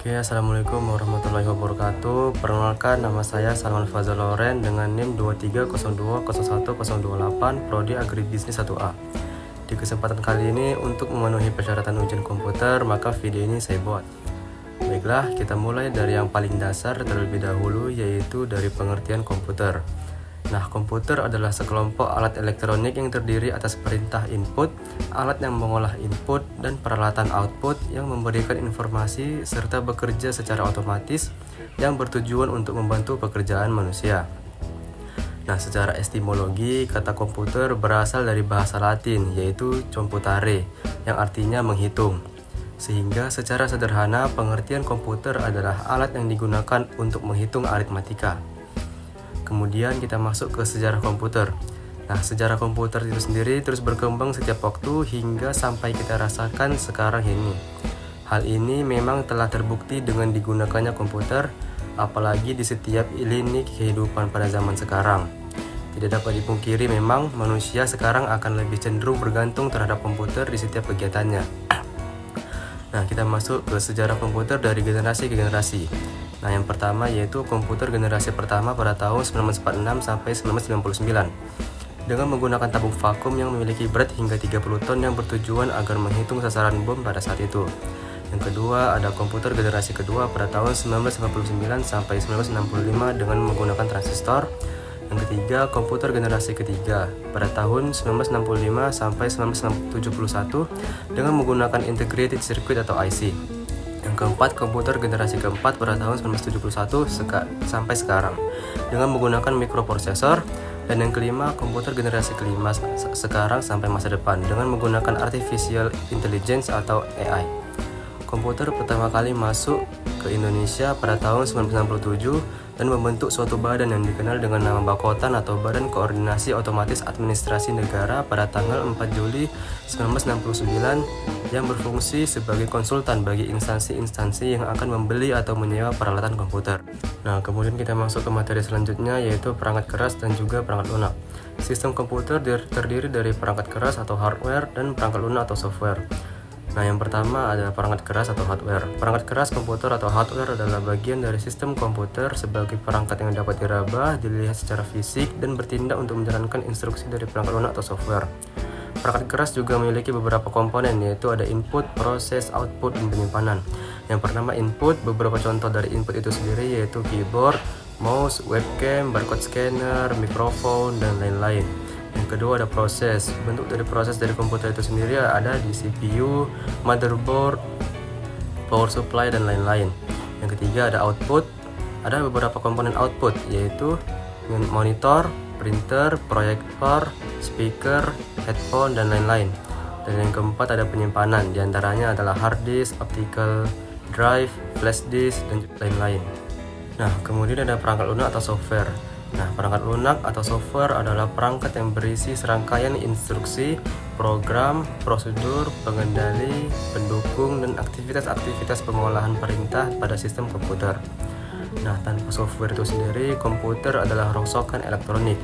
Oke, assalamualaikum warahmatullahi wabarakatuh. Perkenalkan, nama saya Salman Fazal Loren dengan NIM 23020108, Prodi Agribisnis 1A. Di kesempatan kali ini, untuk memenuhi persyaratan ujian komputer, maka video ini saya buat. Baiklah, kita mulai dari yang paling dasar terlebih dahulu, yaitu dari pengertian komputer. Nah, komputer adalah sekelompok alat elektronik yang terdiri atas perintah input, alat yang mengolah input, dan peralatan output yang memberikan informasi serta bekerja secara otomatis yang bertujuan untuk membantu pekerjaan manusia. Nah, secara etimologi, kata komputer berasal dari bahasa Latin, yaitu computare, yang artinya menghitung. Sehingga secara sederhana, pengertian komputer adalah alat yang digunakan untuk menghitung aritmatika. Kemudian kita masuk ke sejarah komputer. Nah, sejarah komputer itu sendiri terus berkembang setiap waktu hingga sampai kita rasakan sekarang ini. Hal ini memang telah terbukti dengan digunakannya komputer, apalagi di setiap lini kehidupan pada zaman sekarang. Tidak dapat dipungkiri memang manusia sekarang akan lebih cenderung bergantung terhadap komputer di setiap kegiatannya. Nah, kita masuk ke sejarah komputer dari generasi ke generasi. Nah, yang pertama yaitu komputer generasi pertama pada tahun 1946 sampai 1999 dengan menggunakan tabung vakum yang memiliki berat hingga 30 ton yang bertujuan agar menghitung sasaran bom pada saat itu. Yang kedua, ada komputer generasi kedua pada tahun 1959 sampai 1965 dengan menggunakan transistor. Yang ketiga, komputer generasi ketiga pada tahun 1965 sampai 1971 dengan menggunakan integrated circuit atau IC. Yang keempat, komputer generasi keempat pada tahun 1971 sampai sekarang dengan menggunakan mikroprosesor. Dan yang kelima, komputer generasi kelima sekarang sampai masa depan dengan menggunakan artificial intelligence atau AI. Komputer pertama kali masuk ke Indonesia pada tahun 1967 dan membentuk suatu badan yang dikenal dengan nama Bakotan atau Badan Koordinasi Otomatis Administrasi Negara pada tanggal 4 Juli 1969 yang berfungsi sebagai konsultan bagi instansi-instansi yang akan membeli atau menyewa peralatan komputer. Nah, kemudian kita masuk ke materi selanjutnya, yaitu perangkat keras dan juga perangkat lunak. Sistem komputer terdiri dari perangkat keras atau hardware dan perangkat lunak atau software. Nah, yang pertama adalah perangkat keras atau hardware. Perangkat keras komputer atau hardware adalah bagian dari sistem komputer sebagai perangkat yang dapat diraba, dilihat secara fisik, dan bertindak untuk menjalankan instruksi dari perangkat lunak atau software. Perangkat keras juga memiliki beberapa komponen, yaitu ada input, proses, output, dan penyimpanan. Yang pertama input, beberapa contoh dari input itu sendiri yaitu keyboard, mouse, webcam, barcode scanner, mikrofon, dan lain-lain. Yang kedua ada proses. Bentuk dari proses dari komputer itu sendiri ada di CPU, motherboard, power supply, dan lain-lain. Yang ketiga ada output. Ada beberapa komponen output yaitu monitor, printer, proyektor, speaker, headphone, dan lain-lain. Dan yang keempat ada penyimpanan. Di antaranya adalah hard disk, optical drive, flash disk, dan lain-lain. Nah, kemudian ada perangkat lunak atau software. Nah, perangkat lunak atau software adalah perangkat yang berisi serangkaian instruksi, program, prosedur, pengendali, pendukung, dan aktivitas-aktivitas pengolahan perintah pada sistem komputer. Nah, tanpa software itu sendiri, komputer adalah rongsokan elektronik.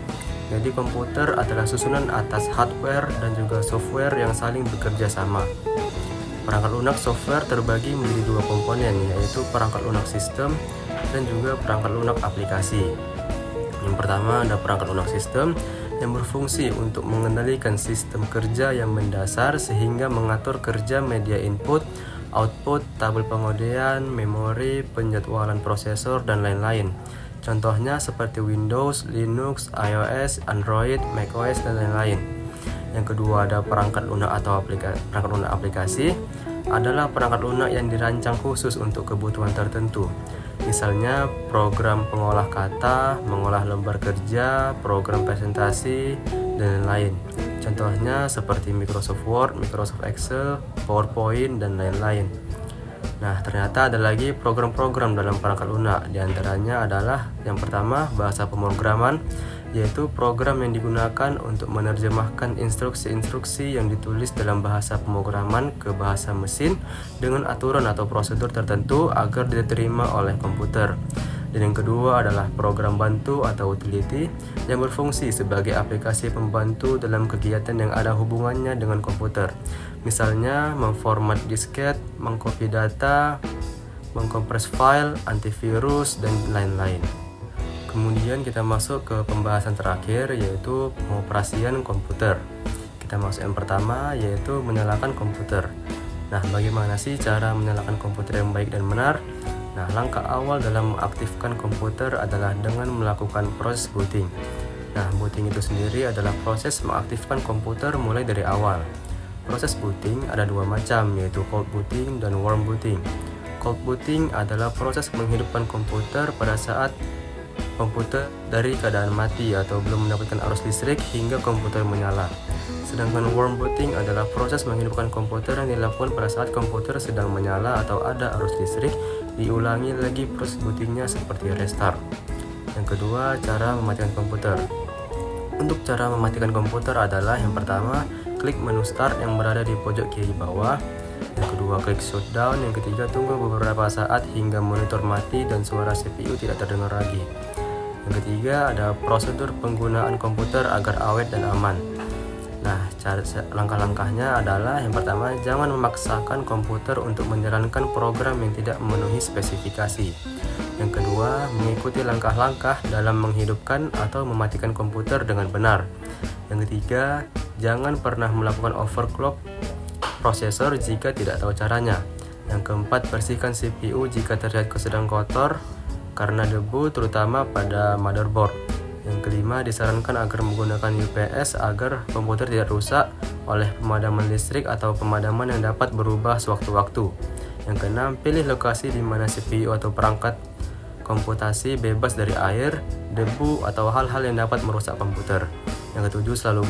Jadi, komputer adalah susunan atas hardware dan juga software yang saling bekerja sama. Perangkat lunak software terbagi menjadi dua komponen, yaitu perangkat lunak sistem dan juga perangkat lunak aplikasi. Yang pertama ada perangkat lunak sistem yang berfungsi untuk mengendalikan sistem kerja yang mendasar sehingga mengatur kerja media input, output, tabel pengodean, memori, penjadwalan prosesor, dan lain-lain. Contohnya seperti Windows, Linux, iOS, Android, macOS, dan lain-lain. Yang kedua ada perangkat lunak atau perangkat lunak aplikasi adalah perangkat lunak yang dirancang khusus untuk kebutuhan tertentu. Misalnya program pengolah kata, mengolah lembar kerja, program presentasi, dan lain-lain. Contohnya seperti Microsoft Word, Microsoft Excel, PowerPoint, dan lain-lain. Nah, ternyata ada lagi program-program dalam perangkat lunak. Di antaranya adalah yang pertama bahasa pemrograman, yaitu program yang digunakan untuk menerjemahkan instruksi-instruksi yang ditulis dalam bahasa pemrograman ke bahasa mesin dengan aturan atau prosedur tertentu agar diterima oleh komputer. Dan yang kedua adalah program bantu atau utility yang berfungsi sebagai aplikasi pembantu dalam kegiatan yang ada hubungannya dengan komputer. Misalnya memformat disket, mengcopy data, mengkompres file, antivirus, dan lain-lain. Kemudian kita masuk ke pembahasan terakhir, yaitu pengoperasian komputer. Kita masuk yang pertama, yaitu menyalakan komputer. Nah, bagaimana sih cara menyalakan komputer yang baik dan benar? Nah, langkah awal dalam mengaktifkan komputer adalah dengan melakukan proses booting. Nah, booting itu sendiri adalah proses mengaktifkan komputer mulai dari awal. Proses booting ada dua macam, yaitu cold booting dan warm booting. Cold booting adalah proses menghidupkan komputer pada saat komputer dari keadaan mati atau belum mendapatkan arus listrik hingga komputer menyala. Sedangkan warm booting adalah proses menghidupkan komputer yang dilakukan pada saat komputer sedang menyala atau ada arus listrik. Diulangi lagi proses bootingnya seperti restart. Yang kedua, cara mematikan komputer. Untuk cara mematikan komputer adalah yang pertama, klik menu start yang berada di pojok kiri bawah. Yang kedua, klik shutdown. Yang ketiga, tunggu beberapa saat hingga monitor mati dan suara CPU tidak terdengar lagi. Yang ketiga, ada prosedur penggunaan komputer agar awet dan aman. Nah, langkah-langkahnya adalah yang pertama, jangan memaksakan komputer untuk menjalankan program yang tidak memenuhi spesifikasi. Yang kedua, mengikuti langkah-langkah dalam menghidupkan atau mematikan komputer dengan benar. Yang ketiga, jangan pernah melakukan overclock prosesor jika tidak tahu caranya. Yang keempat, bersihkan CPU jika terlihat sedang kotor karena debu, terutama pada motherboard. Yang kelima, disarankan agar menggunakan UPS agar komputer tidak rusak oleh pemadaman listrik atau pemadaman yang dapat berubah sewaktu-waktu. Yang keenam, pilih lokasi di mana CPU atau perangkat komputasi bebas dari air, debu, atau hal-hal yang dapat merusak komputer. Yang ketujuh, selalu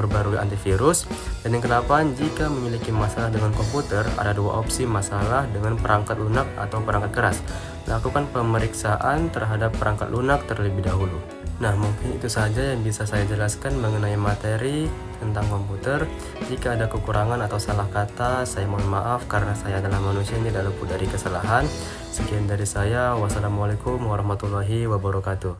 berbarui antivirus. Dan yang kedelapan, jika memiliki masalah dengan komputer, ada dua opsi masalah dengan perangkat lunak atau perangkat keras. Lakukan pemeriksaan terhadap perangkat lunak terlebih dahulu. Nah, mungkin itu saja yang bisa saya jelaskan mengenai materi tentang komputer. Jika ada kekurangan atau salah kata, saya mohon maaf karena saya adalah manusia yang tidak luput dari kesalahan. Sekian dari saya. Wassalamualaikum warahmatullahi wabarakatuh.